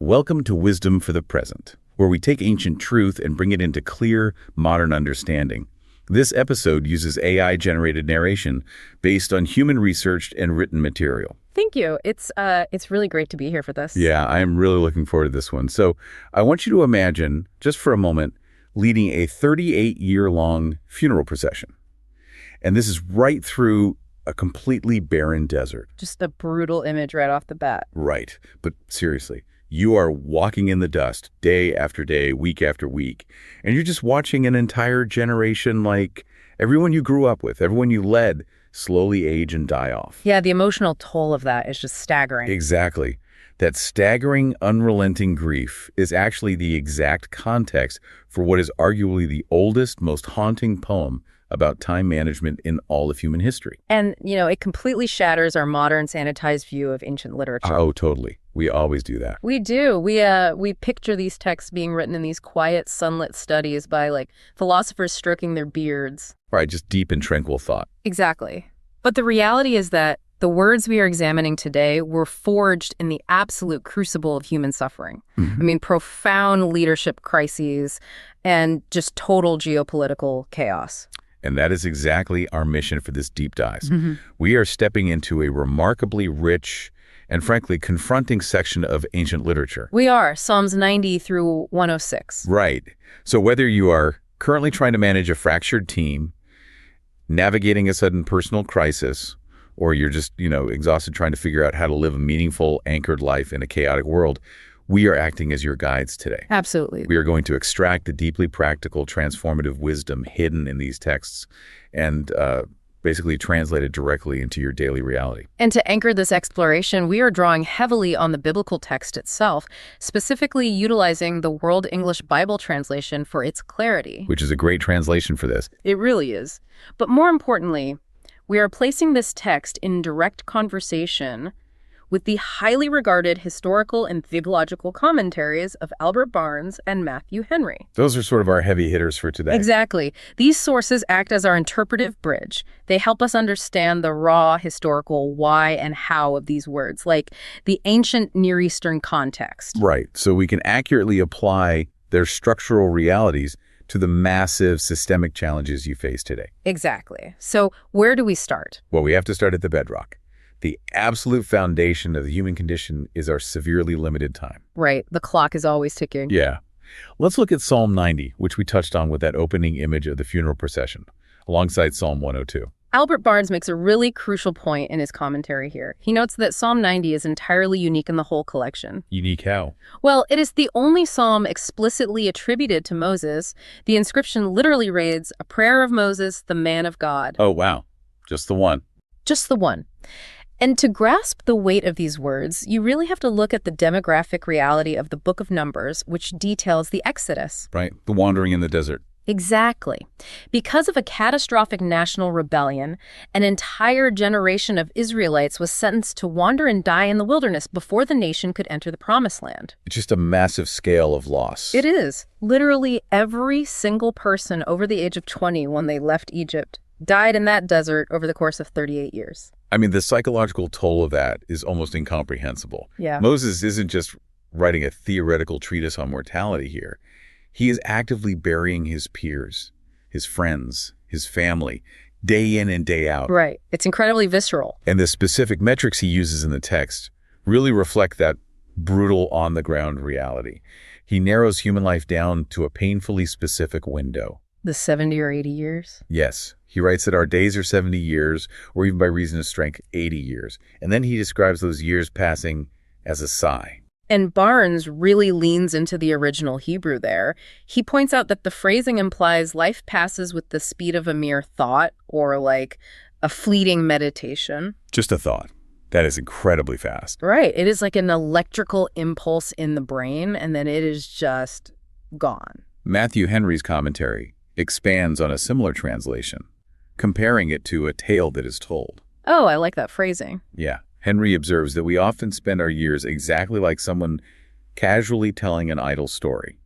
Welcome to Wisdom for the Present, where we take ancient truth and bring it into clear, modern understanding. This episode uses AI-generated narration based on human-researched and written material. Thank you. It's really great to be here for this. Yeah, I am really looking forward to this one. So I want you to imagine, just for a moment, leading a 38-year-long funeral procession. And this is right through a completely barren desert. Just a brutal image right off the bat. Right. But seriously, you are walking in the dust day after day, week after week, and you're just watching an entire generation, like everyone you grew up with, everyone you led, slowly age and die off. Yeah, the emotional toll of that is just staggering. Exactly. That staggering, unrelenting grief is actually the exact context for what is arguably the oldest, most haunting poem about time management in all of human history. And, it completely shatters our modern sanitized view of ancient literature. Oh, totally. We always do that. We do. We picture these texts being written in these quiet, sunlit studies by, philosophers stroking their beards. Right, just deep and tranquil thought. Exactly. But the reality is that the words we are examining today were forged in the absolute crucible of human suffering. Mm-hmm. Profound leadership crises and just total geopolitical chaos. And that is exactly our mission for this deep dive. Mm-hmm. We are stepping into a remarkably rich and, frankly, confronting section of ancient literature. We are, Psalms 90 through 106. Right. So whether you are currently trying to manage a fractured team, navigating a sudden personal crisis, or you're just, exhausted trying to figure out how to live a meaningful, anchored life in a chaotic world, we are acting as your guides today. Absolutely. We are going to extract the deeply practical, transformative wisdom hidden in these texts and basically translate it directly into your daily reality. And to anchor this exploration, we are drawing heavily on the biblical text itself, specifically utilizing the World English Bible Translation for its clarity. Which is a great translation for this. It really is. But more importantly, we are placing this text in direct conversation with the highly regarded historical and theological commentaries of Albert Barnes and Matthew Henry. Those are sort of our heavy hitters for today. Exactly. These sources act as our interpretive bridge. They help us understand the raw historical why and how of these words, like the ancient Near Eastern context. Right. So we can accurately apply their structural realities to the massive systemic challenges you face today. Exactly. So where do we start? Well, we have to start at the bedrock. The absolute foundation of the human condition is our severely limited time. Right. The clock is always ticking. Yeah. Let's look at Psalm 90, which we touched on with that opening image of the funeral procession, alongside Psalm 102. Albert Barnes makes a really crucial point in his commentary here. He notes that Psalm 90 is entirely unique in the whole collection. Unique how? Well, it is the only psalm explicitly attributed to Moses. The inscription literally reads, "A prayer of Moses, the man of God." Oh, wow. Just the one. Just the one. And to grasp the weight of these words, you really have to look at the demographic reality of the Book of Numbers, which details the Exodus. Right. The wandering in the desert. Exactly. Because of a catastrophic national rebellion, an entire generation of Israelites was sentenced to wander and die in the wilderness before the nation could enter the Promised Land. It's just a massive scale of loss. It is. Literally every single person over the age of 20 when they left Egypt died in that desert over the course of 38 years. The psychological toll of that is almost incomprehensible. Yeah. Moses isn't just writing a theoretical treatise on mortality here. He is actively burying his peers, his friends, his family, day in and day out. Right. It's incredibly visceral. And the specific metrics he uses in the text really reflect that brutal, on-the-ground reality. He narrows human life down to a painfully specific window. The 70 or 80 years? Yes. He writes that our days are 70 years, or even by reason of strength, 80 years. And then he describes those years passing as a sigh. And Barnes really leans into the original Hebrew there. He points out that the phrasing implies life passes with the speed of a mere thought, or like a fleeting meditation. Just a thought. That is incredibly fast. Right. It is like an electrical impulse in the brain, and then it is just gone. Matthew Henry's commentary expands on a similar translation, comparing it to a tale that is told. Oh, I like that phrasing. Yeah. Henry observes that we often spend our years exactly like someone casually telling an idle story,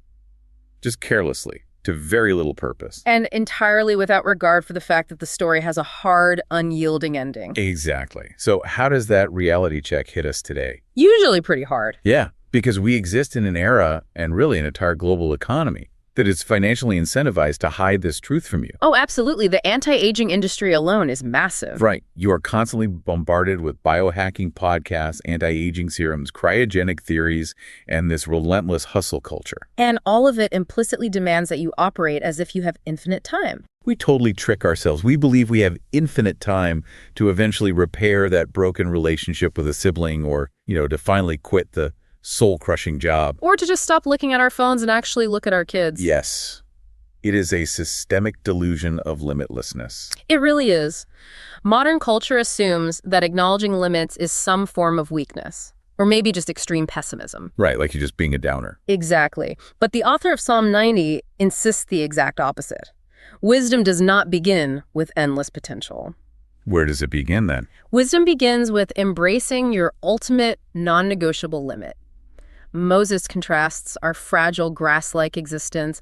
just carelessly, to very little purpose. And entirely without regard for the fact that the story has a hard, unyielding ending. Exactly. So how does that reality check hit us today? Usually pretty hard. Yeah. Because we exist in an era, and really an entire global economy, that is financially incentivized to hide this truth from you. Oh, absolutely. The anti-aging industry alone is massive. Right. You are constantly bombarded with biohacking podcasts, anti-aging serums, cryogenic theories, and this relentless hustle culture. And all of it implicitly demands that you operate as if you have infinite time. We totally trick ourselves. We believe we have infinite time to eventually repair that broken relationship with a sibling or, to finally quit the soul-crushing job. Or to just stop looking at our phones and actually look at our kids. Yes. It is a systemic delusion of limitlessness. It really is. Modern culture assumes that acknowledging limits is some form of weakness, or maybe just extreme pessimism. Right, like you're just being a downer. Exactly. But the author of Psalm 90 insists the exact opposite. Wisdom does not begin with endless potential. Where does it begin then? Wisdom begins with embracing your ultimate non-negotiable limit. Moses contrasts our fragile grass-like existence,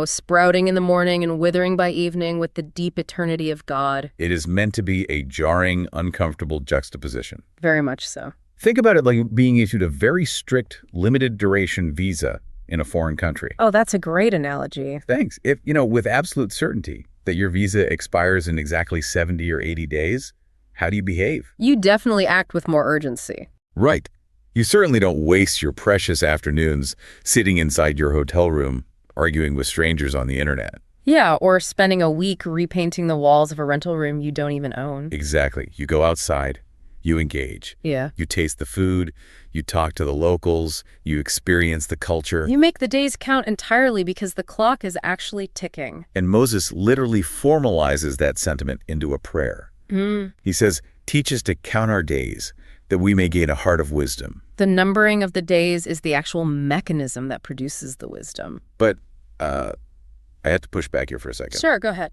sprouting in the morning and withering by evening, with the deep eternity of God. It is meant to be a jarring, uncomfortable juxtaposition. Very much so. Think about it like being issued a very strict, limited duration visa in a foreign country. Oh, that's a great analogy. Thanks. If, with absolute certainty that your visa expires in exactly 70 or 80 days, how do you behave? You definitely act with more urgency. Right. You certainly don't waste your precious afternoons sitting inside your hotel room, arguing with strangers on the internet. Yeah, or spending a week repainting the walls of a rental room you don't even own. Exactly. You go outside, you engage. Yeah. You taste the food, you talk to the locals, you experience the culture. You make the days count entirely because the clock is actually ticking. And Moses literally formalizes that sentiment into a prayer. He says, "Teach us to count our days, that we may gain a heart of wisdom." The numbering of the days is the actual mechanism that produces the wisdom. But I had to push back here for a second. Sure, go ahead.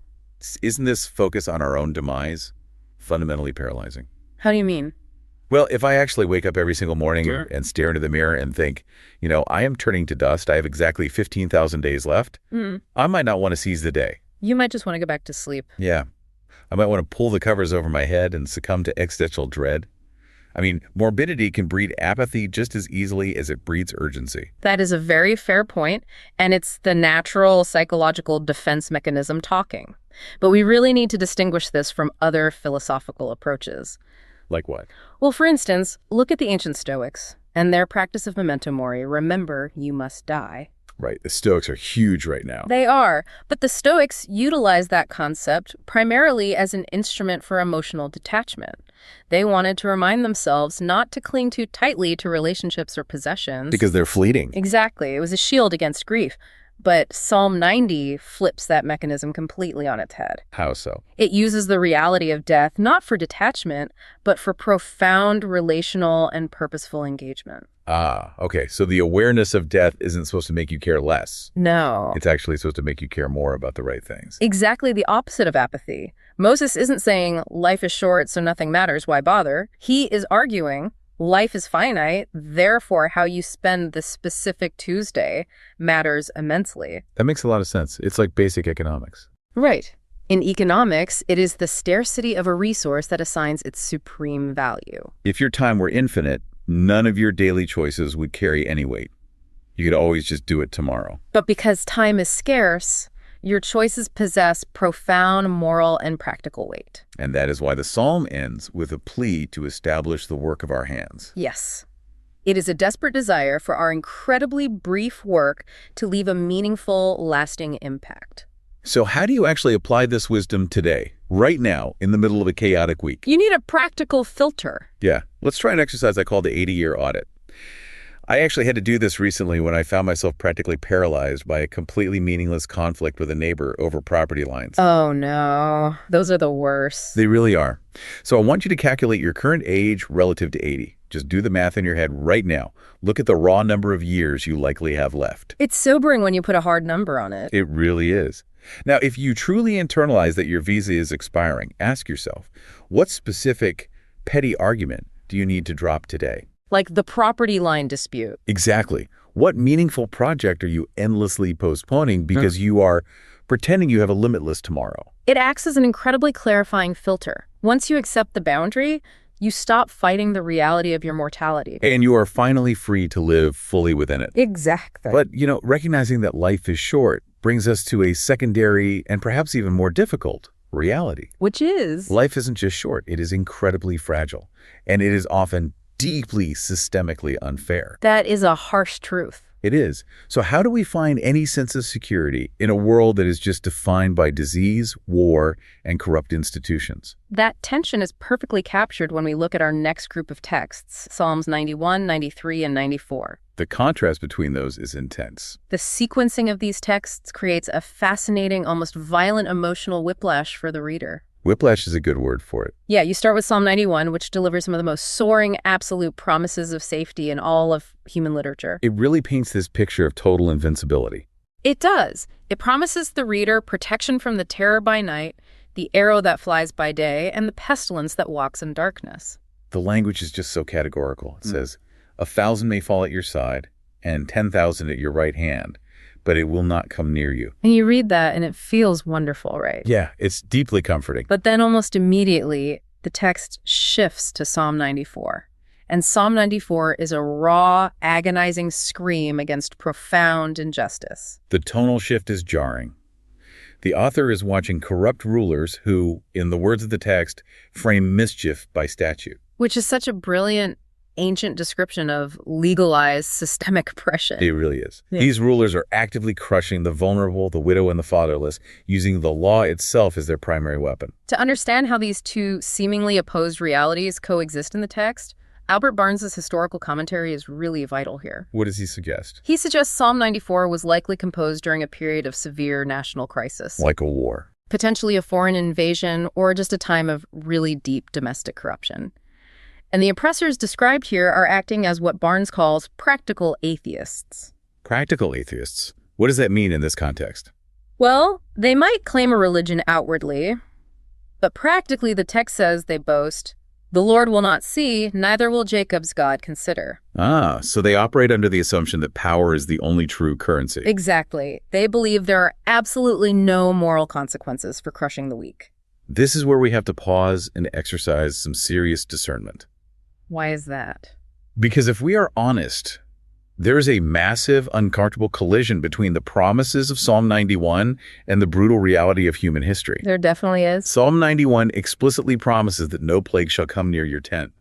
Isn't this focus on our own demise fundamentally paralyzing? How do you mean? Well, if I actually wake up every single morning Sure. and stare into the mirror and think, I am turning to dust, I have exactly 15,000 days left, I might not want to seize the day. You might just want to go back to sleep. Yeah. I might want to pull the covers over my head and succumb to existential dread. Morbidity can breed apathy just as easily as it breeds urgency. That is a very fair point, and it's the natural psychological defense mechanism talking. But we really need to distinguish this from other philosophical approaches. Like what? Well, for instance, look at the ancient Stoics and their practice of memento mori. Remember, you must die. Right. The Stoics are huge right now. They are, but the Stoics utilize that concept primarily as an instrument for emotional detachment. They wanted to remind themselves not to cling too tightly to relationships or possessions. Because they're fleeting. Exactly. It was a shield against grief. But Psalm 90 flips that mechanism completely on its head. How so? It uses the reality of death not for detachment, but for profound relational and purposeful engagement. Ah, okay. So the awareness of death isn't supposed to make you care less. No. It's actually supposed to make you care more about the right things. Exactly the opposite of apathy. Moses isn't saying life is short, so nothing matters, why bother? He is arguing life is finite, therefore how you spend the specific Tuesday matters immensely. That makes a lot of sense. It's like basic economics. Right. In economics, it is the scarcity of a resource that assigns its supreme value. If your time were infinite, none of your daily choices would carry any weight. You could always just do it tomorrow. But because time is scarce, your choices possess profound moral and practical weight. And that is why the psalm ends with a plea to establish the work of our hands. Yes. It is a desperate desire for our incredibly brief work to leave a meaningful, lasting impact. So how do you actually apply this wisdom today, right now, in the middle of a chaotic week? You need a practical filter. Yeah. Let's try an exercise I call the 80-year audit. I actually had to do this recently when I found myself practically paralyzed by a completely meaningless conflict with a neighbor over property lines. Oh, no. Those are the worst. They really are. So I want you to calculate your current age relative to 80. Just do the math in your head right now. Look at the raw number of years you likely have left. It's sobering when you put a hard number on it. It really is. Now, if you truly internalize that your visa is expiring, ask yourself, what specific petty argument do you need to drop today? Like the property line dispute. Exactly. What meaningful project are you endlessly postponing because you are pretending you have a limitless tomorrow? It acts as an incredibly clarifying filter. Once you accept the boundary, You stop fighting the reality of your mortality. And you are finally free to live fully within it. Exactly. But, recognizing that life is short brings us to a secondary and perhaps even more difficult reality. Which is? Life isn't just short, it is incredibly fragile, and it is often deeply systemically unfair. That is a harsh truth. It is. So how do we find any sense of security in a world that is just defined by disease, war, and corrupt institutions? That tension is perfectly captured when we look at our next group of texts, Psalms 91, 93, and 94. The contrast between those is intense. The sequencing of these texts creates a fascinating, almost violent emotional whiplash for the reader. Whiplash is a good word for it. Yeah, you start with Psalm 91, which delivers some of the most soaring, absolute promises of safety in all of human literature. It really paints this picture of total invincibility. It does. It promises the reader protection from the terror by night, the arrow that flies by day, and the pestilence that walks in darkness. The language is just so categorical. It says, 1,000 may fall at your side and 10,000 at your right hand, but it will not come near you. And you read that and it feels wonderful, right? Yeah, it's deeply comforting. But then almost immediately, the text shifts to Psalm 94. And Psalm 94 is a raw, agonizing scream against profound injustice. The tonal shift is jarring. The author is watching corrupt rulers who, in the words of the text, frame mischief by statute. Which is such a brilliant ancient description of legalized systemic oppression. It really is. Yeah. These rulers are actively crushing the vulnerable, the widow, and the fatherless, using the law itself as their primary weapon. To understand how these two seemingly opposed realities coexist in the text, Albert Barnes's historical commentary is really vital here. What does he suggest? He suggests Psalm 94 was likely composed during a period of severe national crisis. Like a war. Potentially a foreign invasion or just a time of really deep domestic corruption. And the oppressors described here are acting as what Barnes calls practical atheists. Practical atheists? What does that mean in this context? Well, they might claim a religion outwardly, but practically the text says they boast, "The Lord will not see, neither will Jacob's God consider." Ah, so they operate under the assumption that power is the only true currency. Exactly. They believe there are absolutely no moral consequences for crushing the weak. This is where we have to pause and exercise some serious discernment. Why is that? Because if we are honest, there is a massive, uncomfortable collision between the promises of Psalm 91 and the brutal reality of human history. There definitely is. Psalm 91 explicitly promises that no plague shall come near your tent.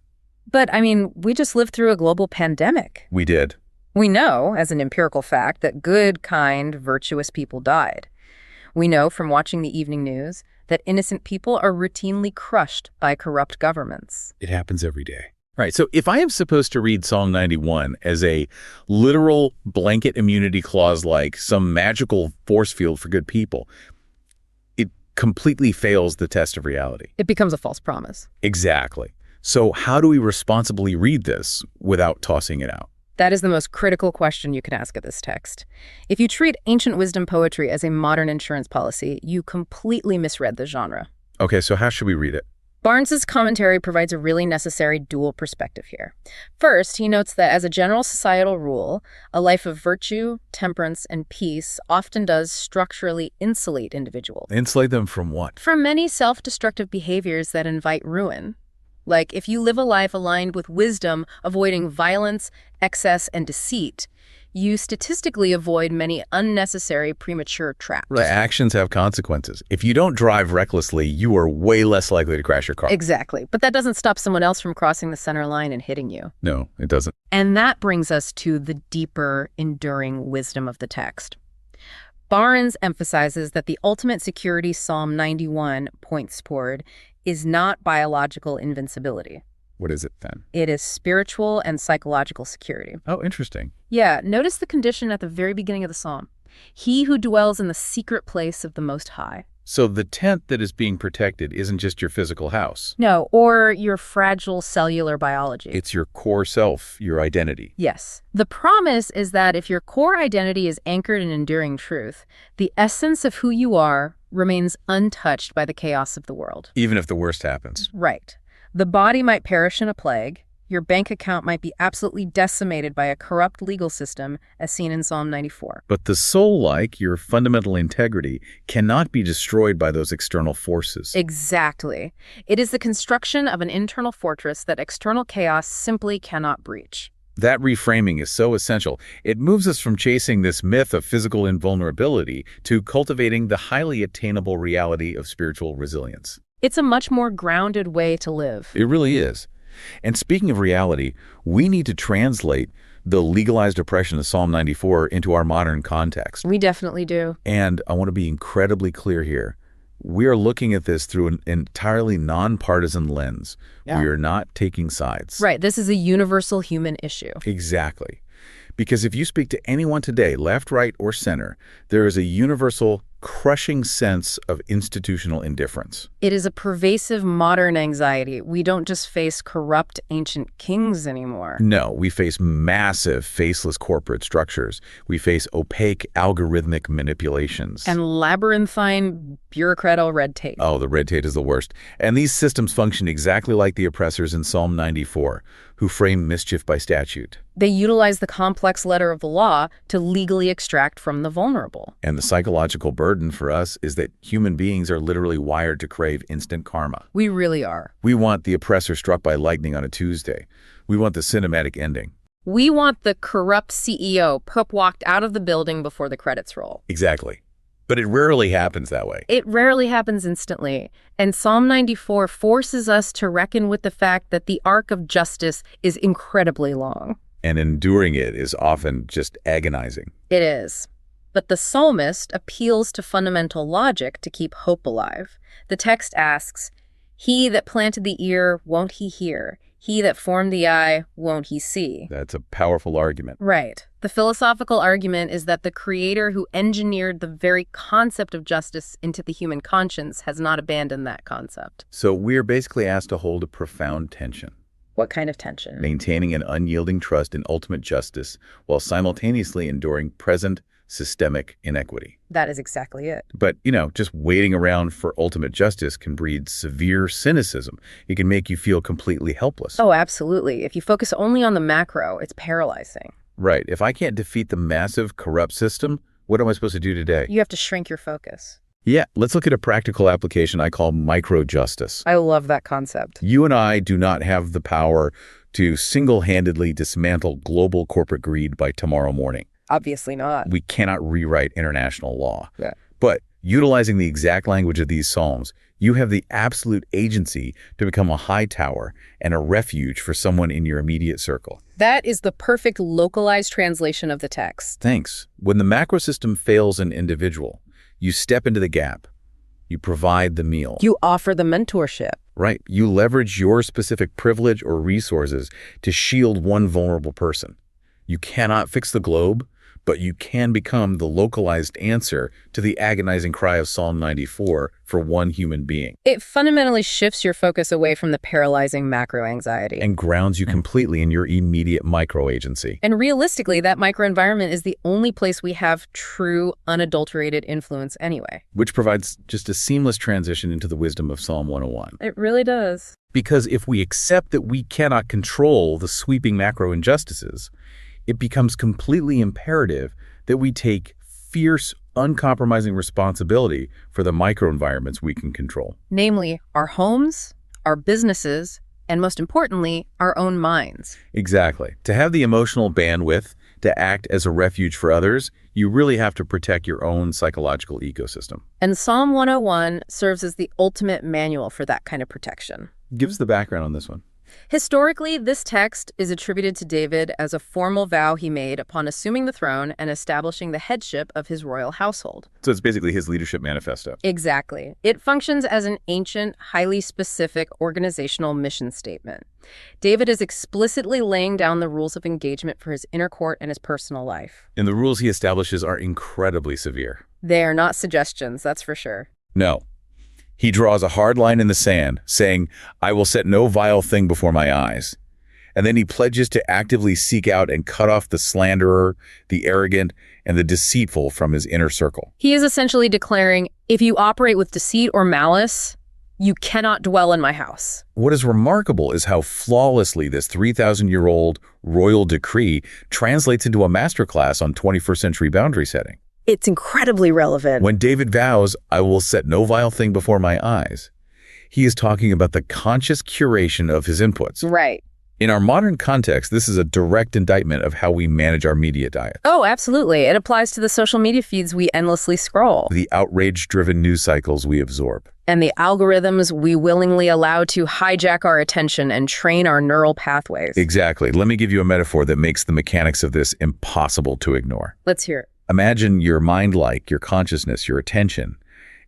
But, we just lived through a global pandemic. We did. We know, as an empirical fact, that good, kind, virtuous people died. We know from watching the evening news that innocent people are routinely crushed by corrupt governments. It happens every day. Right, so if I am supposed to read Psalm 91 as a literal blanket immunity clause like some magical force field for good people, it completely fails the test of reality. It becomes a false promise. Exactly. So how do we responsibly read this without tossing it out? That is the most critical question you can ask of this text. If you treat ancient wisdom poetry as a modern insurance policy, you completely misread the genre. Okay, so how should we read it? Barnes's commentary provides a really necessary dual perspective here. First, he notes that as a general societal rule, a life of virtue, temperance, and peace often does structurally insulate individuals. Insulate them from what? From many self-destructive behaviors that invite ruin. Like if you live a life aligned with wisdom, avoiding violence, excess, and deceit, you statistically avoid many unnecessary premature traps. Right. Actions have consequences. If you don't drive recklessly, you are way less likely to crash your car. Exactly. But that doesn't stop someone else from crossing the center line and hitting you. No, it doesn't. And that brings us to the deeper, enduring wisdom of the text. Barnes emphasizes that the ultimate security Psalm 91 points toward is not biological invincibility. What is it then? It is spiritual and psychological security. Oh, interesting. Yeah, notice the condition at the very beginning of the psalm. He who dwells in the secret place of the Most High. So the tent that is being protected isn't just your physical house. No, or your fragile cellular biology. It's your core self, your identity. Yes. The promise is that if your core identity is anchored in enduring truth, the essence of who you are remains untouched by the chaos of the world. Even if the worst happens. Right. The body might perish in a plague, Your bank account might be absolutely decimated by a corrupt legal system, as seen in Psalm 94. But the soul, like your fundamental integrity, cannot be destroyed by those external forces. Exactly. It is the construction of an internal fortress that external chaos simply cannot breach. That reframing is so essential. It moves us from chasing this myth of physical invulnerability to cultivating the highly attainable reality of spiritual resilience. It's a much more grounded way to live. It really is. And speaking of reality, we need to translate the legalized oppression of Psalm 94 into our modern context. We definitely do. And I want to be incredibly clear here. We are looking at this through an entirely nonpartisan lens. Yeah. We are not taking sides. Right. This is a universal human issue. Exactly. Because if you speak to anyone today, left, right, or center, there is a universal, crushing sense of institutional indifference. It is a pervasive modern anxiety. We don't just face corrupt ancient kings anymore. No, we face massive, faceless corporate structures. We face opaque, algorithmic manipulations. And labyrinthine bureaucratic red tape. Oh, the red tape is the worst. And these systems function exactly like the oppressors in Psalm 94, who frame mischief by statute. They utilize the complex letter of the law to legally extract from the vulnerable. And the psychological burden for us is that human beings are literally wired to crave instant karma. We really are. We want the oppressor struck by lightning on a Tuesday. We want the cinematic ending. We want the corrupt CEO walked out of the building before the credits roll. Exactly. But it rarely happens that way. It rarely happens instantly. And Psalm 94 forces us to reckon with the fact that the arc of justice is incredibly long. And enduring it is often just agonizing. It is. But the psalmist appeals to fundamental logic to keep hope alive. The text asks, "He that planted the ear, won't he hear? He that formed the eye, won't he see?" That's a powerful argument. Right. The philosophical argument is that the creator who engineered the very concept of justice into the human conscience has not abandoned that concept. So we're basically asked to hold a profound tension. What kind of tension? Maintaining an unyielding trust in ultimate justice while simultaneously enduring present systemic inequity. That is exactly it. But, just waiting around for ultimate justice can breed severe cynicism. It can make you feel completely helpless. Oh, absolutely. If you focus only on the macro, it's paralyzing. Right. If I can't defeat the massive, corrupt system, what am I supposed to do today? You have to shrink your focus. Yeah, let's look at a practical application I call micro-justice. I love that concept. You and I do not have the power to single-handedly dismantle global corporate greed by tomorrow morning. Obviously not. We cannot rewrite international law. Yeah. But utilizing the exact language of these psalms, you have the absolute agency to become a high tower and a refuge for someone in your immediate circle. That is the perfect localized translation of the text. Thanks. When the macro system fails an individual, you step into the gap. You provide the meal. You offer the mentorship. Right. You leverage your specific privilege or resources to shield one vulnerable person. You cannot fix the globe, but you can become the localized answer to the agonizing cry of Psalm 94 for one human being. It fundamentally shifts your focus away from the paralyzing macro anxiety. And grounds you completely in your immediate micro-agency. And realistically, that microenvironment is the only place we have true, unadulterated influence anyway. Which provides just a seamless transition into the wisdom of Psalm 101. It really does. Because if we accept that we cannot control the sweeping macro injustices, it becomes completely imperative that we take fierce, uncompromising responsibility for the microenvironments we can control. Namely, our homes, our businesses, and most importantly, our own minds. Exactly. To have the emotional bandwidth to act as a refuge for others, you really have to protect your own psychological ecosystem. And Psalm 101 serves as the ultimate manual for that kind of protection. Give us the background on this one. Historically, this text is attributed to David as a formal vow he made upon assuming the throne and establishing the headship of his royal household. So it's basically his leadership manifesto. Exactly. It functions as an ancient, highly specific organizational mission statement. David is explicitly laying down the rules of engagement for his inner court and his personal life. And the rules he establishes are incredibly severe. They are not suggestions, that's for sure. No. He draws a hard line in the sand, saying, "I will set no vile thing before my eyes." And then he pledges to actively seek out and cut off the slanderer, the arrogant, and the deceitful from his inner circle. He is essentially declaring, if you operate with deceit or malice, You cannot dwell in my house. What is remarkable is how flawlessly this 3,000-year-old royal decree translates into a masterclass on 21st century boundary setting. It's incredibly relevant. When David vows, "I will set no vile thing before my eyes," he is talking about the conscious curation of his inputs. Right. In our modern context, this is a direct indictment of how we manage our media diet. Oh, absolutely. It applies to the social media feeds we endlessly scroll. The outrage-driven news cycles we absorb. And the algorithms we willingly allow to hijack our attention and train our neural pathways. Exactly. Let me give you a metaphor that makes the mechanics of this impossible to ignore. Let's hear it. Imagine your mind, like your consciousness, your attention,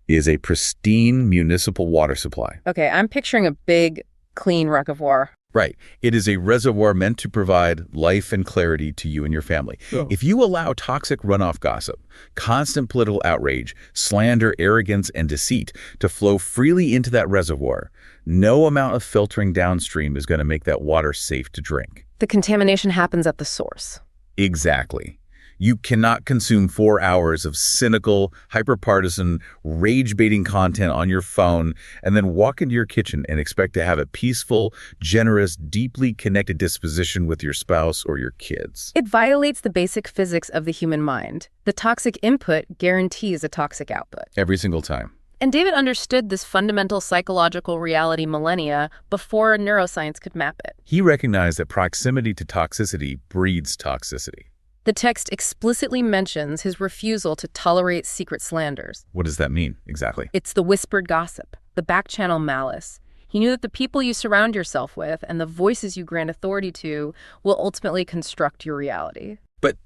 is a pristine municipal water supply. Okay, I'm picturing a big, clean reservoir. Right. It is a reservoir meant to provide life and clarity to you and your family. Oh. If you allow toxic runoff gossip, constant political outrage, slander, arrogance, and deceit to flow freely into that reservoir, no amount of filtering downstream is going to make that water safe to drink. The contamination happens at the source. Exactly. You cannot consume 4 hours of cynical, hyper-partisan, rage-baiting content on your phone and then walk into your kitchen and expect to have a peaceful, generous, deeply connected disposition with your spouse or your kids. It violates the basic physics of the human mind. The toxic input guarantees a toxic output. Every single time. And David understood this fundamental psychological reality millennia before neuroscience could map it. He recognized that proximity to toxicity breeds toxicity. The text explicitly mentions his refusal to tolerate secret slanders. What does that mean, exactly? It's the whispered gossip, the back-channel malice. He knew that the people you surround yourself with and the voices you grant authority to will ultimately construct your reality. But,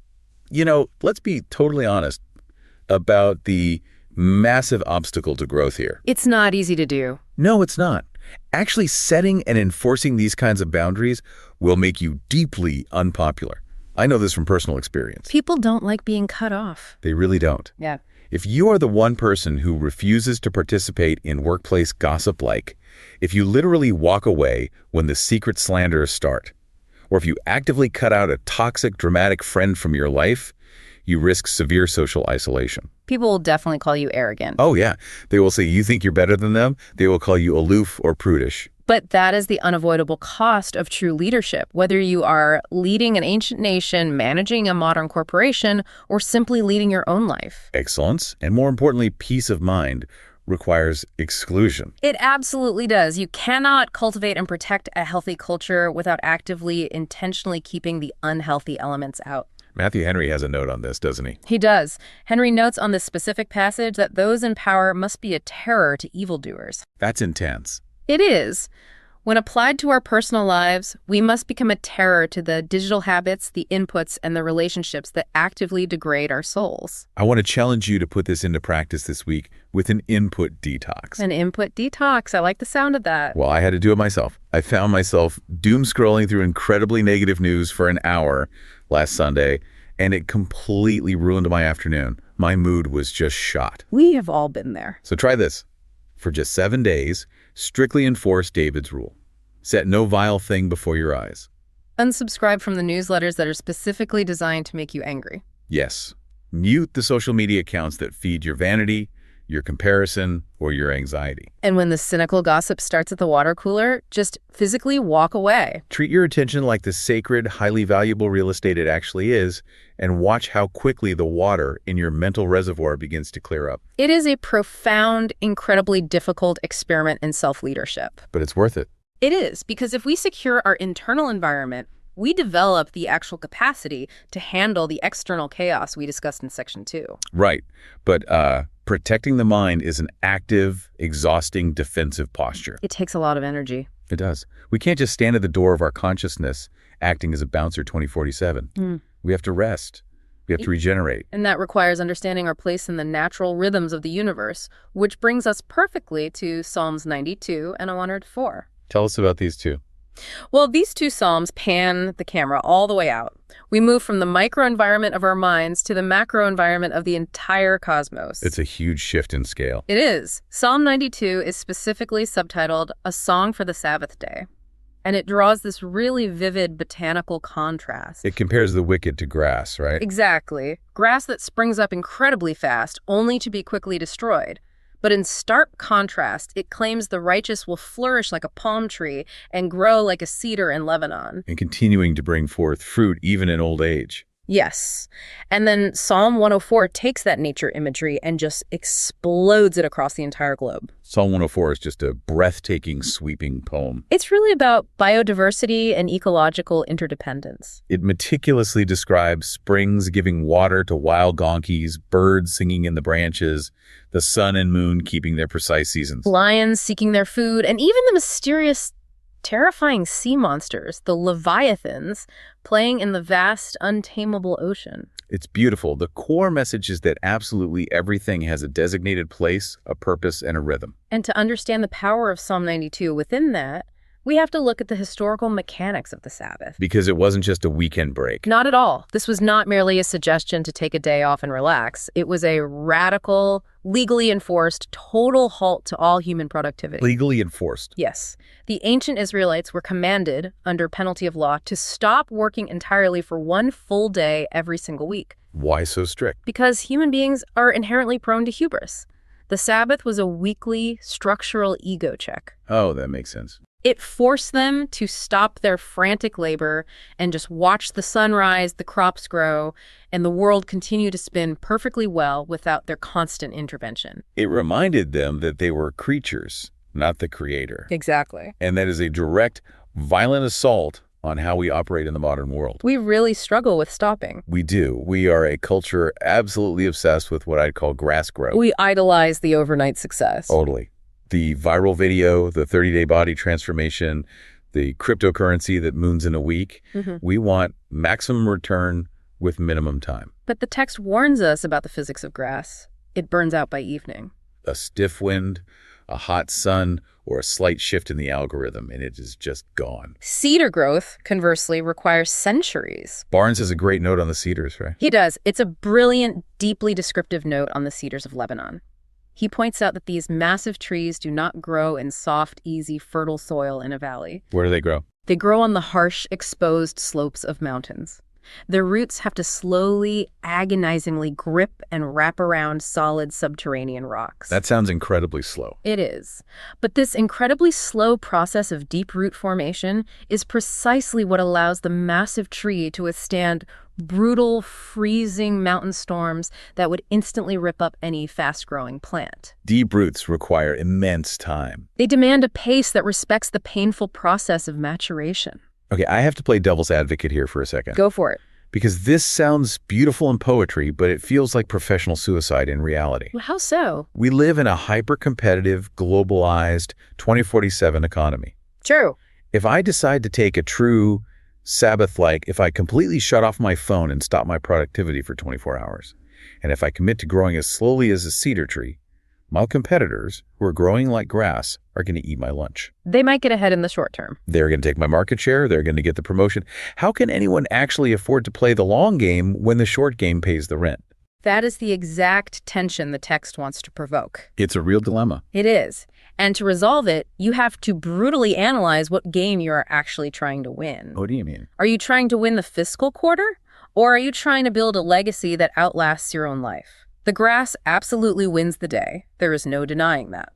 let's be totally honest about the massive obstacle to growth here. It's not easy to do. No, it's not. Actually, setting and enforcing these kinds of boundaries will make you deeply unpopular. I know this from personal experience. People don't like being cut off. They really don't. Yeah. If you are the one person who refuses to participate in workplace gossip, if you literally walk away when the secret slanders start, or if you actively cut out a toxic, dramatic friend from your life, you risk severe social isolation. People will definitely call you arrogant. Oh, yeah. They will say you think you're better than them. They will call you aloof or prudish. But that is the unavoidable cost of true leadership, whether you are leading an ancient nation, managing a modern corporation, or simply leading your own life. Excellence, and more importantly, peace of mind, requires exclusion. It absolutely does. You cannot cultivate and protect a healthy culture without actively, intentionally keeping the unhealthy elements out. Matthew Henry has a note on this, doesn't he? He does. Henry notes on this specific passage that those in power must be a terror to evildoers. That's intense. It is. When applied to our personal lives, we must become a terror to the digital habits, the inputs, and the relationships that actively degrade our souls. I want to challenge you to put this into practice this week with an input detox. An input detox. I like the sound of that. Well, I had to do it myself. I found myself doom scrolling through incredibly negative news for an hour last Sunday, and it completely ruined my afternoon. My mood was just shot. We have all been there. So try this. For just 7 days, strictly enforce David's rule. Set no vile thing before your eyes. Unsubscribe from the newsletters that are specifically designed to make you angry. Yes. Mute the social media accounts that feed your vanity, your comparison, or your anxiety. And when the cynical gossip starts at the water cooler, just physically walk away. Treat your attention like the sacred, highly valuable real estate it actually is, and watch how quickly the water in your mental reservoir begins to clear up. It is a profound, incredibly difficult experiment in self-leadership. But it's worth it. It is, because if we secure our internal environment, we develop the actual capacity to handle the external chaos we discussed in Section 2. Right. But protecting the mind is an active, exhausting, defensive posture. It takes a lot of energy. It does. We can't just stand at the door of our consciousness acting as a bouncer 24/7. We have to rest. We have to regenerate. And that requires understanding our place in the natural rhythms of the universe, which brings us perfectly to Psalms 92 and 104. Tell us about these two. Well, these two psalms pan the camera all the way out. We move from the microenvironment of our minds to the macroenvironment of the entire cosmos. It's a huge shift in scale. It is. Psalm 92 is specifically subtitled A Song for the Sabbath Day. And it draws this really vivid botanical contrast. It compares the wicked to grass, right? Exactly. Grass that springs up incredibly fast, only to be quickly destroyed. But in stark contrast, it claims the righteous will flourish like a palm tree and grow like a cedar in Lebanon. And continuing to bring forth fruit even in old age. Yes. And then Psalm 104 takes that nature imagery and just explodes it across the entire globe. Psalm 104 is just a breathtaking, sweeping poem. It's really about biodiversity and ecological interdependence. It meticulously describes springs giving water to wild donkeys, birds singing in the branches, the sun and moon keeping their precise seasons. Lions seeking their food, and even the mysterious, terrifying sea monsters, the leviathans, playing in the vast, untamable ocean. It's beautiful. The core message is that absolutely everything has a designated place, a purpose, and a rhythm. And to understand the power of Psalm 92 within that, we have to look at the historical mechanics of the Sabbath. Because it wasn't just a weekend break. Not at all. This was not merely a suggestion to take a day off and relax. It was a radical, legally enforced, total halt to all human productivity. Legally enforced. Yes. The ancient Israelites were commanded, under penalty of law, to stop working entirely for one full day every single week. Why so strict? Because human beings are inherently prone to hubris. The Sabbath was a weekly, structural ego check. Oh, that makes sense. It forced them to stop their frantic labor and just watch the sun rise, the crops grow, and the world continue to spin perfectly well without their constant intervention. It reminded them that they were creatures, not the creator. Exactly. And that is a direct, violent assault on how we operate in the modern world. We really struggle with stopping. We do. We are a culture absolutely obsessed with what I'd call grass growth. We idolize the overnight success. Totally. The viral video, the 30-day body transformation, the cryptocurrency that moons in a week. We want maximum return with minimum time. But the text warns us about the physics of grass. It burns out by evening. A stiff wind, a hot sun, or a slight shift in the algorithm, and it is just gone. Cedar growth, conversely, requires centuries. Barnes has a great note on the cedars, right? He does. It's a brilliant, deeply descriptive note on the cedars of Lebanon. He points out that these massive trees do not grow in soft, easy, fertile soil in a valley. Where do they grow? They grow on the harsh, exposed slopes of mountains. Their roots have to slowly, agonizingly grip and wrap around solid subterranean rocks. That sounds incredibly slow. It is. But this incredibly slow process of deep root formation is precisely what allows the massive tree to withstand brutal, freezing mountain storms that would instantly rip up any fast-growing plant. Deep roots require immense time. They demand a pace that respects the painful process of maturation. Okay, I have to play devil's advocate here for a second. Go for it. Because this sounds beautiful in poetry, but it feels like professional suicide in reality. Well, how so? We live in a hyper-competitive, globalized, 2047 economy. True. If I decide to take a true Sabbath-like, if I completely shut off my phone and stop my productivity for 24 hours, and if I commit to growing as slowly as a cedar tree, my competitors, who are growing like grass, are going to eat my lunch. They might get ahead in the short term. They're going to take my market share. They're going to get the promotion. How can anyone actually afford to play the long game when the short game pays the rent? That is the exact tension the text wants to provoke. It's a real dilemma. It is. And to resolve it, you have to brutally analyze what game you are actually trying to win. What do you mean? Are you trying to win the fiscal quarter? Or are you trying to build a legacy that outlasts your own life? The grass absolutely wins the day. There is no denying that.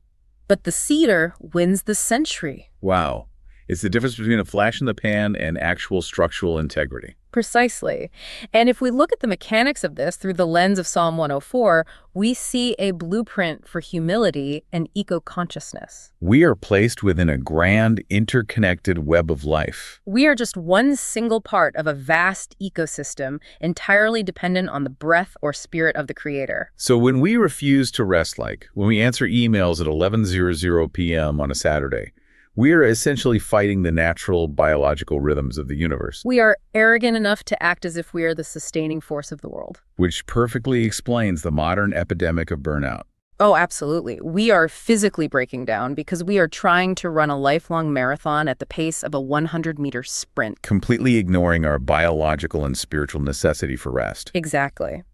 But the cedar wins the century. Wow. It's the difference between a flash in the pan and actual structural integrity. Precisely. And if we look at the mechanics of this through the lens of Psalm 104, we see a blueprint for humility and eco-consciousness. We are placed within a grand, interconnected web of life. We are just one single part of a vast ecosystem entirely dependent on the breath or spirit of the Creator. So when we refuse to rest, like when we answer emails at 11:00 p.m. on a Saturday, we are essentially fighting the natural biological rhythms of the universe. We are arrogant enough to act as if we are the sustaining force of the world. Which perfectly explains the modern epidemic of burnout. Oh, absolutely. We are physically breaking down because we are trying to run a lifelong marathon at the pace of a 100-meter sprint. Completely ignoring our biological and spiritual necessity for rest. Exactly.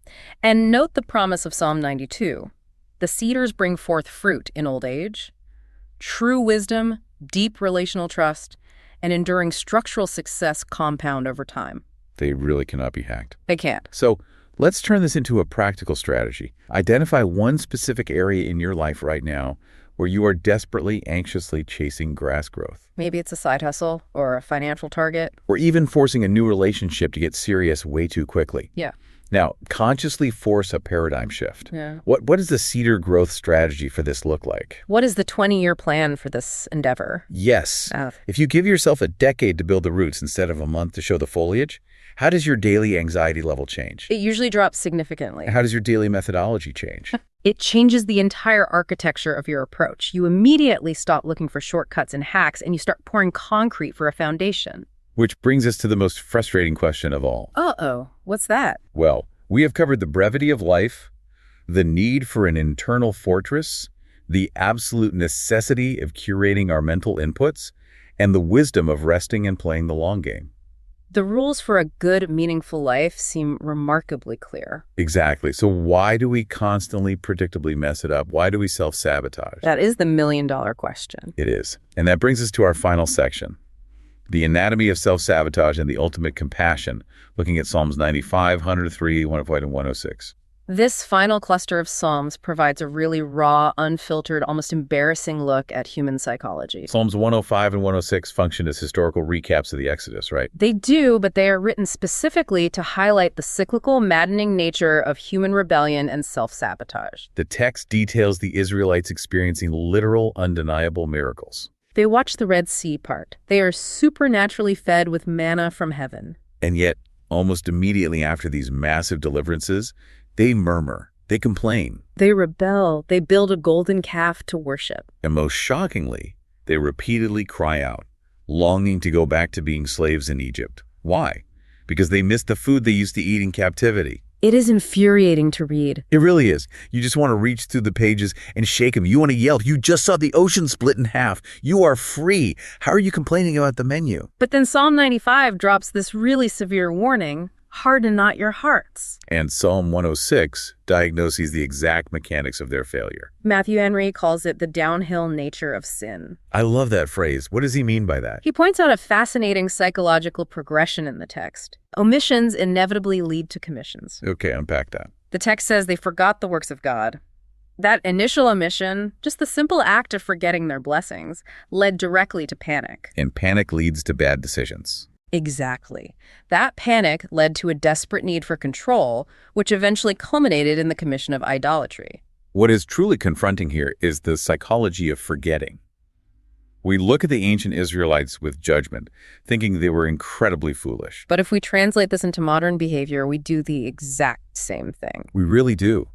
And note the promise of Psalm 92. The cedars bring forth fruit in old age. True wisdom, deep relational trust, and enduring structural success compound over time. They really cannot be hacked. They can't. So Let's turn this into a practical strategy. Identify one specific area in your life right now where you are desperately, anxiously chasing grass growth. Maybe it's a side hustle or a financial target. Or even forcing a new relationship to get serious way too quickly. Yeah. Now, consciously force a paradigm shift. Yeah. What does the cedar growth strategy for this look like? What is the 20-year plan for this endeavor? Yes. If you give yourself a decade to build the roots instead of a month to show the foliage, how does your daily anxiety level change? It usually drops significantly. How does your daily methodology change? It changes the entire architecture of your approach. You immediately stop looking for shortcuts and hacks, and you start pouring concrete for a foundation. Which brings us to the most frustrating question of all. Uh-oh, what's that? Well, we have covered the brevity of life, the need for an internal fortress, the absolute necessity of curating our mental inputs, and the wisdom of resting and playing the long game. The rules for a good, meaningful life seem remarkably clear. Exactly. So why do we constantly, predictably mess it up? Why do we self-sabotage? That is the million-dollar question. It is. And that brings us to our final section, the anatomy of self-sabotage and the ultimate compassion, looking at Psalms 95, 103, 105, and 106. This final cluster of Psalms provides a really raw, unfiltered, almost embarrassing look at human psychology. Psalms 105 and 106 function as historical recaps of the Exodus, right? They do, but they are written specifically to highlight the cyclical, maddening nature of human rebellion and self-sabotage. The text details the Israelites experiencing literal, undeniable miracles. They watch the Red Sea part. They are supernaturally fed with manna from heaven. And yet, almost immediately after these massive deliverances, they murmur, they complain. They rebel. They build a golden calf to worship. And most shockingly, they repeatedly cry out, longing to go back to being slaves in Egypt. Why? Because they missed the food they used to eat in captivity. It is infuriating to read. It really is. You just want to reach through the pages and shake them. You want to yell, you just saw the ocean split in half. You are free. How are you complaining about the menu? But then Psalm 95 drops this really severe warning, harden not your hearts. And Psalm 106 diagnoses the exact mechanics of their failure. Matthew Henry calls it the downhill nature of sin. I love that phrase. What does he mean by that? He points out a fascinating psychological progression in the text. Omissions inevitably lead to commissions. Okay, unpack that. The text says they forgot the works of God. That initial omission, just the simple act of forgetting their blessings, led directly to panic. And panic leads to bad decisions. Exactly. That panic led to a desperate need for control, which eventually culminated in the commission of idolatry. What is truly confronting here is the psychology of forgetting. We look at the ancient Israelites with judgment, thinking they were incredibly foolish. But if we translate this into modern behavior, we do the exact same thing. We really do.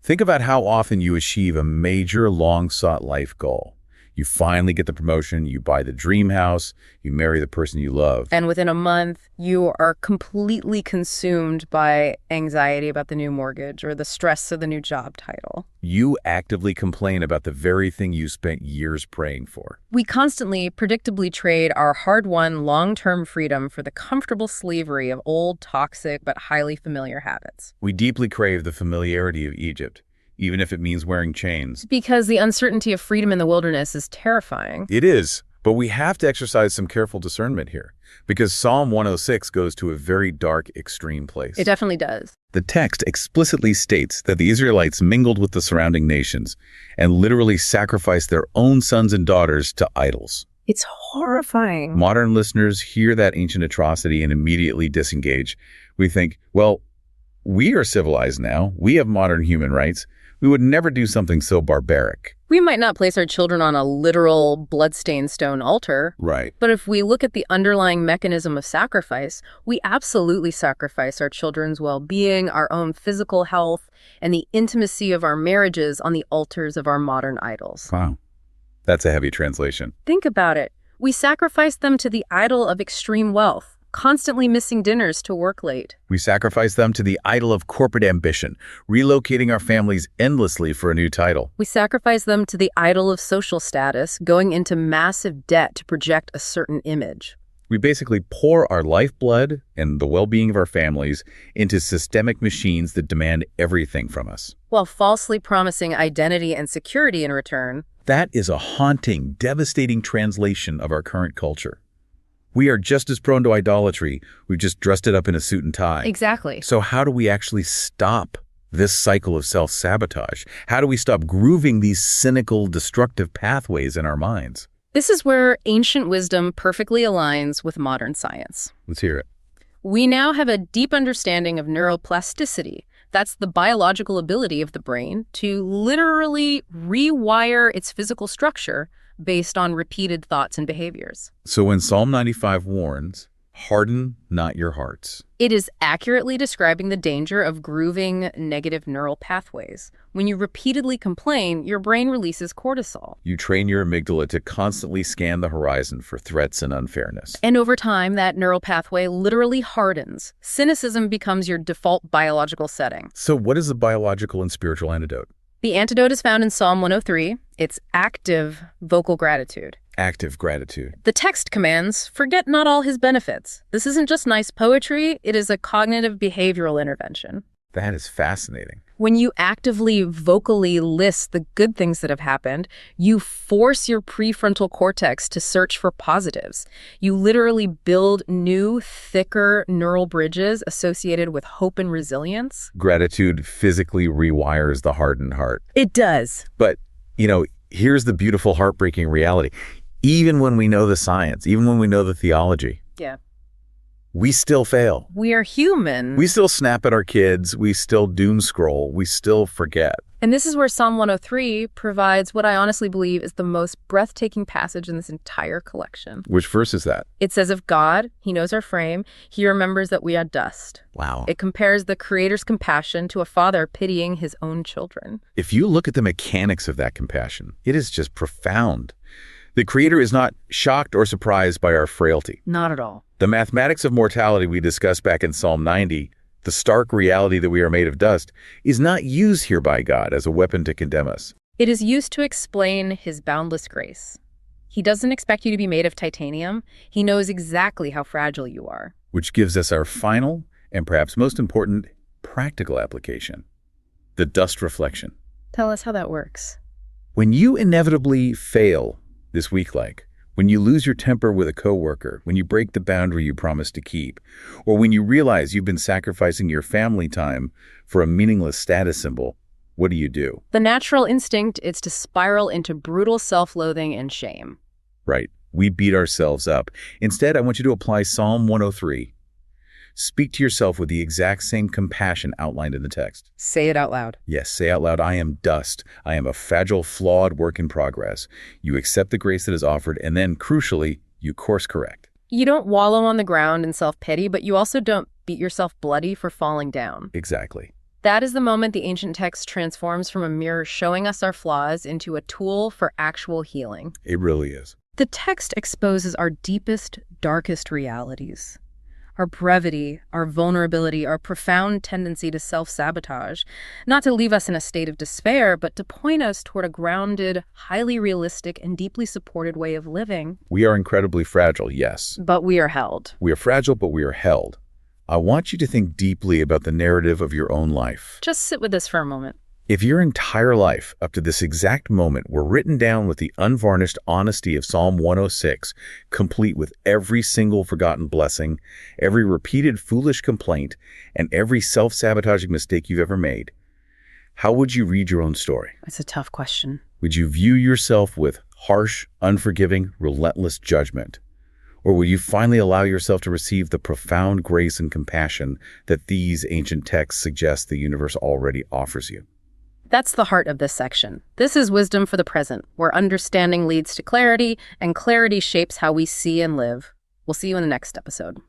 Think about how often you achieve a major, long-sought life goal. You finally get the promotion, you buy the dream house, you marry the person you love. And within a month, you are completely consumed by anxiety about the new mortgage or the stress of the new job title. You actively complain about the very thing you spent years praying for. We constantly, predictably trade our hard-won long-term freedom for the comfortable slavery of old, toxic, but highly familiar habits. We deeply crave the familiarity of Egypt, even if it means wearing chains. Because the uncertainty of freedom in the wilderness is terrifying. It is, but we have to exercise some careful discernment here, because Psalm 106 goes to a very dark, extreme place. It definitely does. The text explicitly states that the Israelites mingled with the surrounding nations and literally sacrificed their own sons and daughters to idols. It's horrifying. Modern listeners hear that ancient atrocity and immediately disengage. We think, well, we are civilized now. We have modern human rights. We would never do something so barbaric. We might not place our children on a literal bloodstained stone altar. Right. But if we look at the underlying mechanism of sacrifice, we absolutely sacrifice our children's well-being, our own physical health, and the intimacy of our marriages on the altars of our modern idols. Wow. That's a heavy translation. Think about it. We sacrifice them to the idol of extreme wealth, constantly missing dinners to work late. We sacrifice them to the idol of corporate ambition, relocating our families endlessly for a new title. We sacrifice them to the idol of social status, going into massive debt to project a certain image. We basically pour our lifeblood and the well-being of our families into systemic machines that demand everything from us, while falsely promising identity and security in return. That is a haunting, devastating translation of our current culture. We are just as prone to idolatry. We've just dressed it up in a suit and tie. Exactly. So how do we actually stop this cycle of self-sabotage? How do we stop grooving these cynical, destructive pathways in our minds? This is where ancient wisdom perfectly aligns with modern science. Let's hear it. We now have a deep understanding of neuroplasticity. That's the biological ability of the brain to literally rewire its physical structure based on repeated thoughts and behaviors. So when Psalm 95 warns, harden not your hearts. It is accurately describing the danger of grooving negative neural pathways. When you repeatedly complain, your brain releases cortisol. You train your amygdala to constantly scan the horizon for threats and unfairness. And over time, that neural pathway literally hardens. Cynicism becomes your default biological setting. So what is the biological and spiritual antidote? The antidote is found in Psalm 103. It's active vocal gratitude. Active gratitude. The text commands, forget not all his benefits. This isn't just nice poetry, it is a cognitive behavioral intervention. That is fascinating. When you actively, vocally list the good things that have happened, you force your prefrontal cortex to search for positives. You literally build new, thicker neural bridges associated with hope and resilience. Gratitude physically rewires the hardened heart. It does. But, here's the beautiful, heartbreaking reality. Even when we know the science, even when we know the theology, Yeah. we still fail. We are human. We still snap at our kids. We still doom scroll. We still forget. And this is where Psalm 103 provides what I honestly believe is the most breathtaking passage in this entire collection. Which verse is that? It says of God, he knows our frame, he remembers that we are dust. Wow. It compares the Creator's compassion to a father pitying his own children. If you look at the mechanics of that compassion, it is just profound. The Creator is not shocked or surprised by our frailty. Not at all. The mathematics of mortality we discussed back in Psalm 90, the stark reality that we are made of dust, is not used here by God as a weapon to condemn us. It is used to explain his boundless grace. He doesn't expect you to be made of titanium. He knows exactly how fragile you are. Which gives us our final, and perhaps most important, practical application. The dust reflection. Tell us how that works. When you inevitably fail this week, when you lose your temper with a coworker, when you break the boundary you promised to keep, or when you realize you've been sacrificing your family time for a meaningless status symbol, what do? The natural instinct is to spiral into brutal self-loathing and shame. Right. We beat ourselves up. Instead, I want you to apply Psalm 103. Speak to yourself with the exact same compassion outlined in the text. Say it out loud. Yes, say out loud, I am dust. I am a fragile, flawed work in progress. You accept the grace that is offered, and then, crucially, you course correct. You don't wallow on the ground in self-pity, but you also don't beat yourself bloody for falling down. Exactly. That is the moment the ancient text transforms from a mirror showing us our flaws into a tool for actual healing. It really is. The text exposes our deepest, darkest realities. Our brevity, our vulnerability, our profound tendency to self-sabotage, not to leave us in a state of despair, but to point us toward a grounded, highly realistic, and deeply supported way of living. We are incredibly fragile, yes. But we are held. We are fragile, but we are held. I want you to think deeply about the narrative of your own life. Just sit with this for a moment. If your entire life up to this exact moment were written down with the unvarnished honesty of Psalm 106, complete with every single forgotten blessing, every repeated foolish complaint, and every self-sabotaging mistake you've ever made, how would you read your own story? It's a tough question. Would you view yourself with harsh, unforgiving, relentless judgment? Or will you finally allow yourself to receive the profound grace and compassion that these ancient texts suggest the universe already offers you? That's the heart of this section. This is wisdom for the present, where understanding leads to clarity, and clarity shapes how we see and live. We'll see you in the next episode.